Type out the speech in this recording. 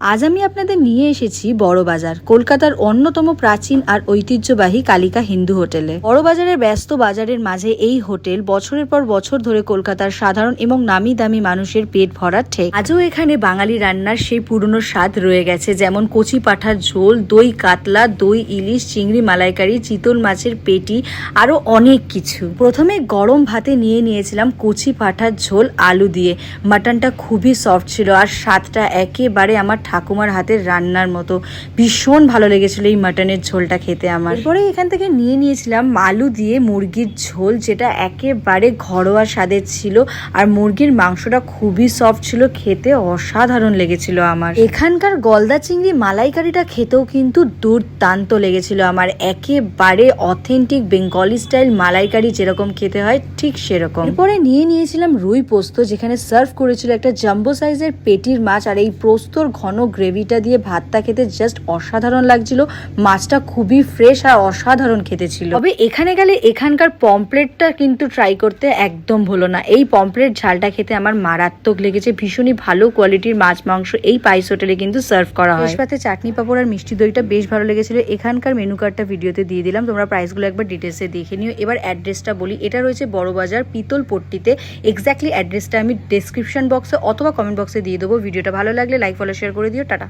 আজ আমি আপনাদের নিয়ে এসেছি বড়বাজার, কলকাতার অন্যতম প্রাচীন আর ঐতিহ্যবাহী কালিকা হিন্দু হোটেলে। বড়বাজারের ব্যস্ত বাজারের মাঝে এই হোটেল বছরের পর বছর ধরে কলকাতার সাধারণ এবং নামি দামি মানুষের পেট ভরার ঠেক। আজও এখানে বাঙালি রান্নার সেই পুরনো স্বাদ রয়ে গেছে, যেমন কচি পাঠার ঝোল, দই কাতলা, দই ইলিশ, চিংড়ি মালাইকারি, চিতল মাছের পেটি, আরো অনেক কিছু। প্রথমে গরম ভাতে নিয়েছিলাম কচি পাঠার ঝোল আলু দিয়ে। মাটনটা খুবই সফট ছিল আর স্বাদটা একেবারে আমার ঠাকুমার হাতের রান্নার মতো। ভীষণ ভালো লেগেছিল এই মাটনের ঝোলটা খেতে আমার। এরপরে এখান থেকে নিয়েছিলাম আলু দিয়ে মুরগির ঝোল, যেটা একেবারে ঘরোয়া স্বাদের ছিল আর মুরগির মাংসটা খুবই সফট ছিল, খেতে অসাধারণ লেগেছিল আমার। এখানকার গলদা চিংড়ি মালাইকারিটা খেতেও কিন্তু দুর্দান্ত লেগেছিল আমার, একেবারে অথেন্টিক বেঙ্গলি স্টাইল মালাইকারি যেরকম খেতে হয় ঠিক সেরকম। এরপরে নিয়েছিলাম রুই পোস্ত, যেখানে সার্ভ করেছিল একটা জাম্বো সাইজের পেটির মাছ, আর এই পোস্তর ঘন গ্রেভিটা দিয়ে ভাতটা খেতে জাস্ট অসাধারণ লাগছিল। মাছটা খুবই ফ্রেশ আর অসাধারণ খেতে ছিল। তবে এখানে গেলে এখানকার পমপ্লেটটা কিন্তু ট্রাই করতে একদম ভুলো না। এই পমপ্লেট ঝালটা খেতে আমার মারাত্মক লেগেছে। ভীষণই ভালো কোয়ালিটির মাছ মাংস এই পাইস হোটেলে কিন্তু সার্ভ করা হয়। সাথে চাটনি পাঁপড় আর মিষ্টি দইটা বেশ ভালো লেগেছিল। এখানকার মেনু কার্ডটা ভিডিওতে দিয়ে দিলাম, তোমরা প্রাইসগুলো একবার ডিটেলসে দেখে নিও। এবার অ্যাড্রেসটা বলি, এটা রয়েছে বড়বাজার পিতলপট্টিতে। এক্স্যাক্টলি অ্যাড্রেসটা আমি ডেসক্রিপশন বক্সে অথবা কমেন্ট বক্সে দিয়ে দেবো। ভিডিওটা ভালো লাগলে লাইক ফলো শেয়ার করে দিও। টাটা।